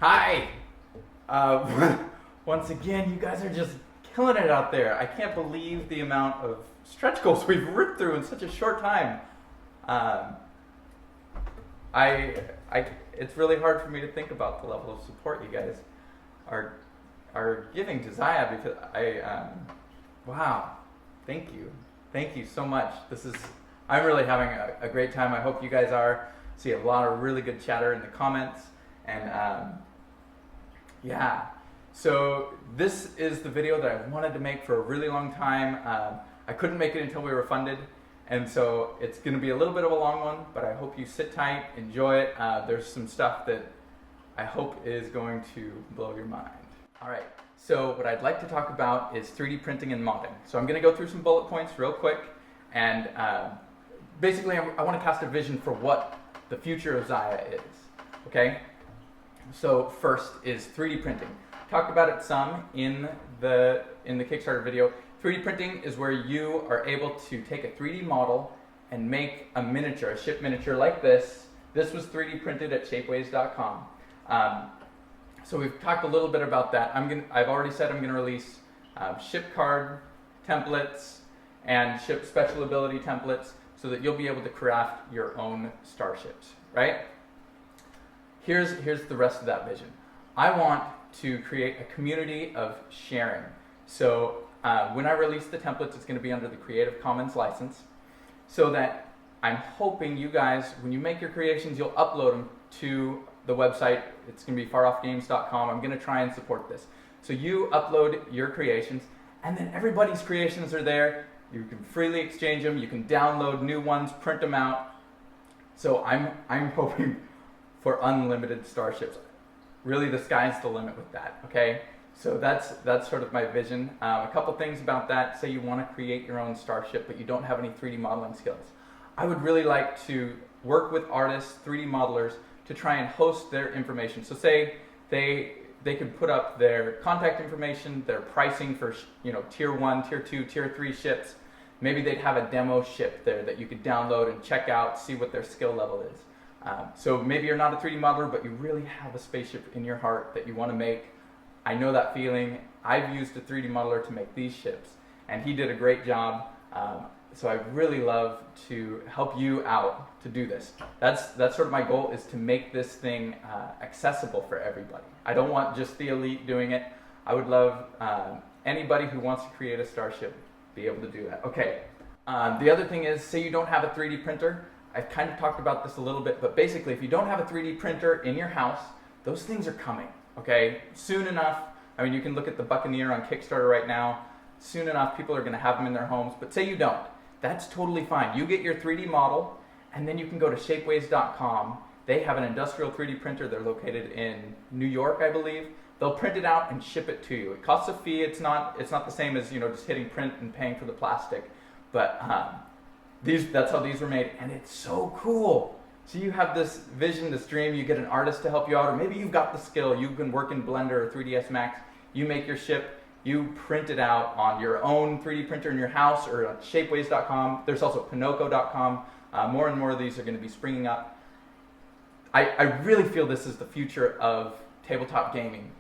Hi! Once again, you guys are just killing it out there. I can't believe the amount of stretch goals we've ripped through in such a short time. Um, I, it's really hard for me to think about the level of support you guys are giving to Zaya because wow, thank you so much. I'm really having a great time. I hope you guys are. See a lot of really good chatter in the comments, and yeah. So this is the video that I wanted to make for a really long time. I couldn't make it until we were funded, and so it's going to be a little bit of a long one, but I hope you sit tight, enjoy it. There's some stuff that I hope is going to blow your mind. All right, so what I'd like to talk about is 3D printing and modding. So I'm going to go through some bullet points real quick, and basically I want to cast a vision for what the future of Zaya is, okay? So first is 3D printing. Talked about it some in the Kickstarter video. 3D printing is where you are able to take a 3D model and make a miniature, a ship miniature like this. This was 3D printed at shapeways.com. So we've talked a little bit about that. I've already said I'm going to release ship card templates and ship special ability templates so that you'll be able to craft your own starships, right? Here's the rest of that vision. I want to create a community of sharing. So when I release the templates, it's going to be under the Creative Commons license, so that I'm hoping you guys, when you make your creations, you'll upload them to the website. It's going to be faroffgames.com. I'm going to try and support this. So you upload your creations, and then everybody's creations are there. You can freely exchange them. You can download new ones, print them out. So I'm hoping for unlimited starships. Really, the sky's the limit with that, okay? So that's sort of my vision. A couple things about that. Say you want to create your own starship, but you don't have any 3D modeling skills. I would really like to work with artists, 3D modelers, to try and host their information. So say they could put up their contact information, their pricing for tier 1, tier 2, tier 3 ships. Maybe they'd have a demo ship there that you could download and check out, see what their skill level is. So maybe you're not a 3D modeler, but you really have a spaceship in your heart that you want to make. I know that feeling. I've used a 3D modeler to make these ships, and he did a great job. So I'd really love to help you out to do this. That's sort of my goal, is to make this thing accessible for everybody. I don't want just the elite doing it. I would love anybody who wants to create a starship be able to do that. Okay. The other thing is, say you don't have a 3D printer. I've kind of talked about this a little bit, but basically if you don't have a 3D printer in your house, those things are coming, okay? Soon enough. I mean, you can look at the Buccaneer on Kickstarter right now. Soon enough, people are going to have them in their homes, but say you don't. That's totally fine. You get your 3D model, and then you can go to shapeways.com. They have an industrial 3D printer. They're located in New York, I believe. They'll print it out and ship it to you. It costs a fee. It's not the same as just hitting print and paying for the plastic, but that's how these were made, and it's so cool. So you have this vision, this dream. You get an artist to help you out, or maybe you've got the skill. You can work in Blender or 3ds Max. You make your ship. You print it out on your own 3D printer in your house or on shapeways.com. There's also pinocchio.com. More and more of these are going to be springing up. I really feel this is the future of tabletop gaming.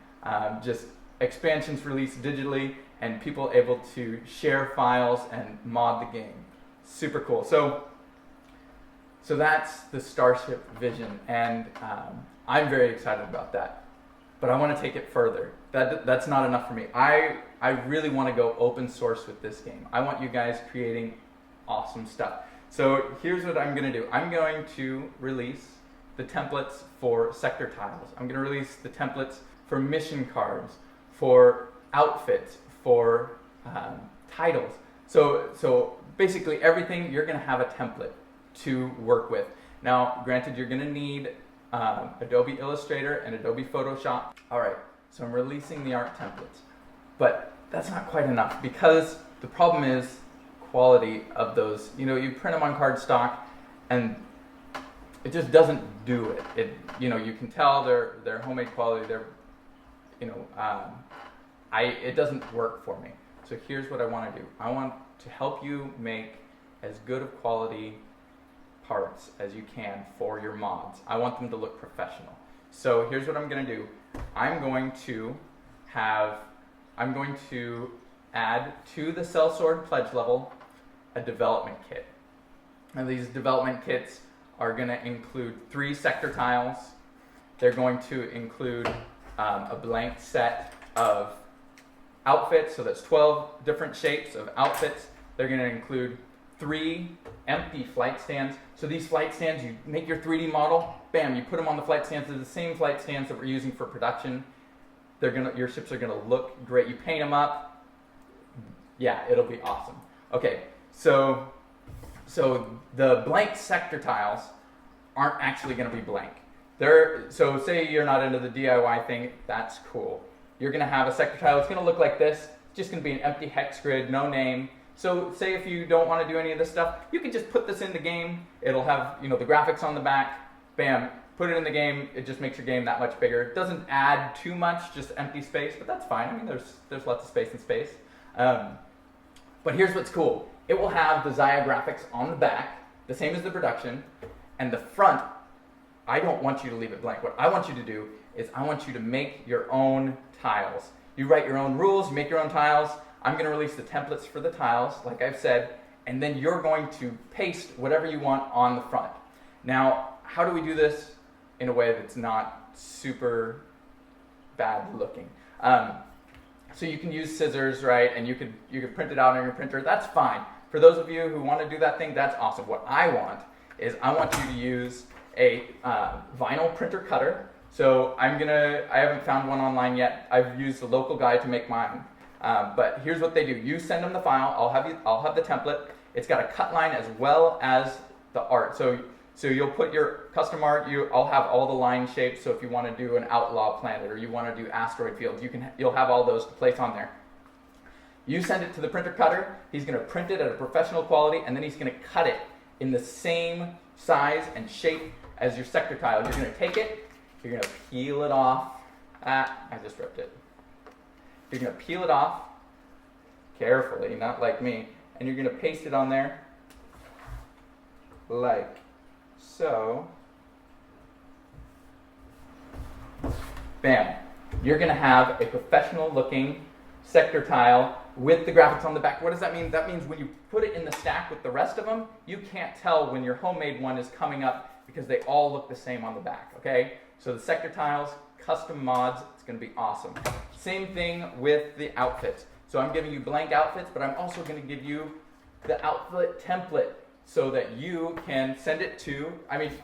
Just expansions released digitally and people able to share files and mod the game. Super cool. So that's the starship vision, and I'm very excited about that. But I want to take it further. That's not enough for me. I really want to go open source with this game. I want you guys creating awesome stuff. So here's what I'm going to do. I'm going to release the templates for sector tiles. I'm going to release the templates for mission cards, for outfits, for titles. So basically everything, you're going to have a template to work with. Now, granted, you're going to need Adobe Illustrator and Adobe Photoshop. All right, so I'm releasing the art templates, but that's not quite enough, because the problem is quality of those. You print them on cardstock, and it just doesn't do it. You can tell they're homemade quality. It doesn't work for me. So here's what I want to do. I want to help you make as good of quality parts as you can for your mods. I want them to look professional. So here's what I'm going to do. I'm going to add to the Sellsword pledge level a development kit. And these development kits are going to include 3 sector tiles. They're going to include a blank set of outfits, so that's 12 different shapes of outfits. They're going to include 3 empty flight stands. So these flight stands, you make your 3D model, bam, you put them on the flight stands. They're the same flight stands that we're using for production. Your ships are going to look great. You paint them up, yeah, it'll be awesome. Okay, so the blank sector tiles aren't actually going to be blank. So say you're not into the DIY thing, that's cool. You're going to have a sector tile. It's going to look like this. It's just going to be an empty hex grid, no name. So say if you don't want to do any of this stuff, you can just put this in the game. It'll have the graphics on the back. Bam, put it in the game. It just makes your game that much bigger. It doesn't add too much, just empty space, but that's fine. I mean, there's lots of space in space. But here's what's cool. It will have the Xayah graphics on the back, the same as the production, and the front, I don't want you to leave it blank. What I want you to do is I want you to make your own tiles. You write your own rules, you make your own tiles. I'm going to release the templates for the tiles, like I've said, and then you're going to paste whatever you want on the front. Now, how do we do this in a way that's not super bad looking? So you can use scissors, right, and you could print it out on your printer. That's fine. For those of you who want to do that thing, that's awesome. What I want is I want you to use a vinyl printer cutter. So I haven't found one online yet. I've used a local guy to make mine. But here's what they do. You send them the file. I'll have the template. It's got a cut line as well as the art. So you'll put your custom art. I'll have all the line shapes. So if you want to do an outlaw planet or you want to do asteroid fields, you'll have all those to place on there. You send it to the printer cutter. He's going to print it at a professional quality, and then he's going to cut it in the same size and shape as your sector tile. You're going to take it. You're going to peel it off. I just ripped it. You're going to peel it off carefully, not like me, and you're going to paste it on there like so. Bam. You're going to have a professional looking sector tile with the graphics on the back. What does that mean? That means when you put it in the stack with the rest of them, you can't tell when your homemade one is coming up because they all look the same on the back, okay? So the sector tiles, custom mods, it's going to be awesome. Same thing with the outfits. So I'm giving you blank outfits, but I'm also going to give you the outfit template so that you can send it to,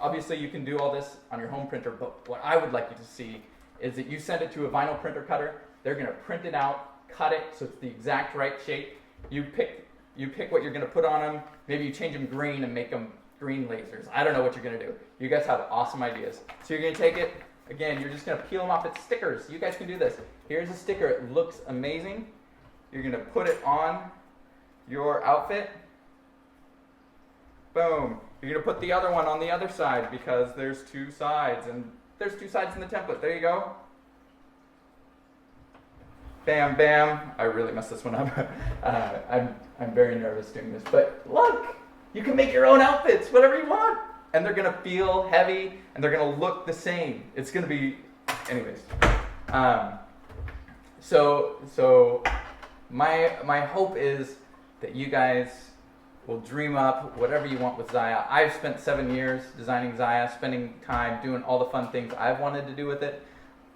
obviously you can do all this on your home printer, but what I would like you to see is that you send it to a vinyl printer cutter. They're going to print it out, cut it so it's the exact right shape. You pick what you're going to put on them. Maybe you change them green and make them green lasers. I don't know what you're going to do. You guys have awesome ideas. So you're going to take it. Again, you're just going to peel them off. It's stickers. You guys can do this. Here's a sticker. It looks amazing. You're going to put it on your outfit. Boom. You're going to put the other one on the other side because there's 2 sides. And there's 2 sides in the template. There you go. Bam, bam. I really messed this one up. I'm very nervous doing this. But look, you can make your own outfits, whatever you want. And they're going to feel heavy, and they're going to look the same. It's going to be, anyways. So my hope is that you guys will dream up whatever you want with Xayah. I've spent 7 years designing Xayah, spending time doing all the fun things I've wanted to do with it,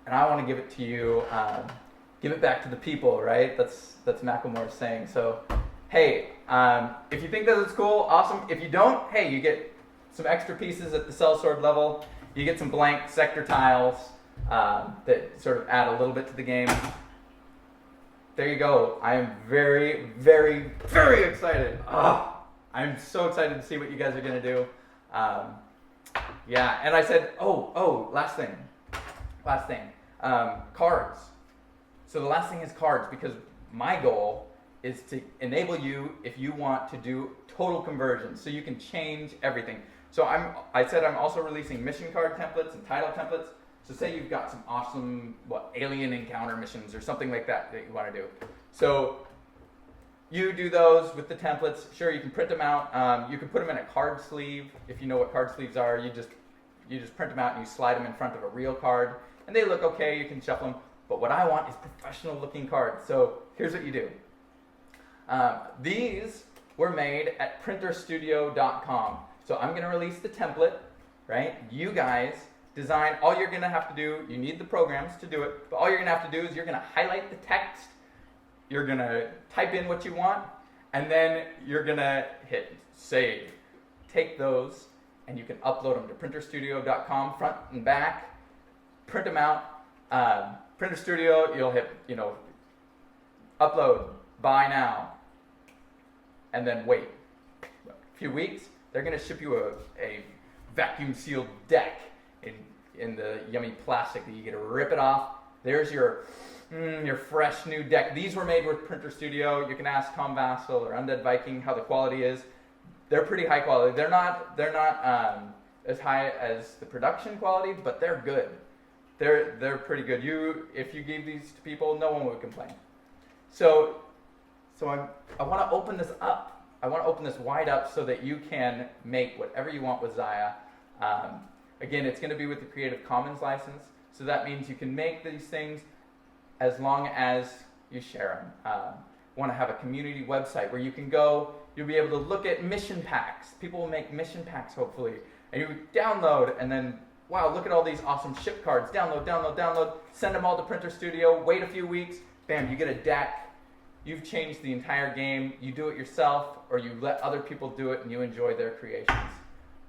and I want to give it to you. Give it back to the people, right? That's Macklemore's saying. So, hey, if you think that it's cool, awesome. If you don't, hey, you get some extra pieces at the Sellsword level. You get some blank sector tiles that sort of add a little bit to the game. There you go. I am very, very, very excited. I'm so excited to see what you guys are going to do. Yeah, and I said, last thing. Cards. So the last thing is cards, because my goal is to enable you if you want to do total conversion, so you can change everything. So I said I'm also releasing mission card templates and title templates. So say you've got some awesome alien encounter missions or something like that you want to do. So you do those with the templates. Sure, you can print them out. You can put them in a card sleeve. If you know what card sleeves are, you just print them out and you slide them in front of a real card. and they look okay, you can shuffle them. But what I want is professional looking cards. So here's what you do. These were made at printerstudio.com. So I'm going to release the template, right? You guys design. All you're going to have to do, you need the programs to do it, but all you're going to have to do is you're going to highlight the text, you're going to type in what you want, and then you're going to hit save. Take those, and you can upload them to printerstudio.com, front and back, print them out. Printer Studio, you'll hit, upload, buy now, and then wait. A few weeks, they're going to ship you a vacuum sealed deck in the yummy plastic that you get to rip it off. There's your fresh new deck. These were made with Printer Studio. You can ask Tom Vassell or Undead Viking how the quality is. They're pretty high quality. They're not as high as the production quality, but they're good. They're pretty good. If you gave these to people, no one would complain. So I want to open this up. I want to open this wide up so that you can make whatever you want with Zaya. Again, it's going to be with the Creative Commons license, so that means you can make these things as long as you share them. Want to have a community website where you can go. You'll be able to look at mission packs. People will make mission packs, hopefully, and you download and then. Wow, look at all these awesome ship cards. Download. Send them all to Printer Studio. Wait a few weeks. Bam, you get a deck. You've changed the entire game. You do it yourself, or you let other people do it and you enjoy their creations.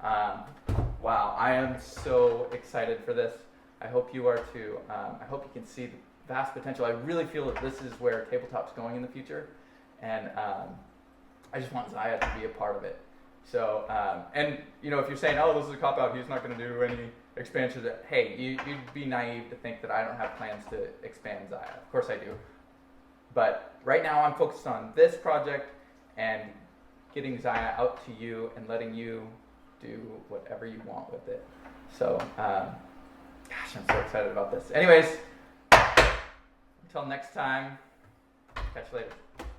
Wow, I am so excited for this. I hope you are too. I hope you can see the vast potential. I really feel that this is where tabletop's going in the future. And I just want Zaya to be a part of it. So, and if you're saying, oh, this is a cop-out, he's not going to do any expansions, hey, you'd be naive to think that I don't have plans to expand Zaya. Of course I do. But right now I'm focused on this project and getting Zaya out to you and letting you do whatever you want with it. So, gosh, I'm so excited about this. Anyways, until next time, catch you later.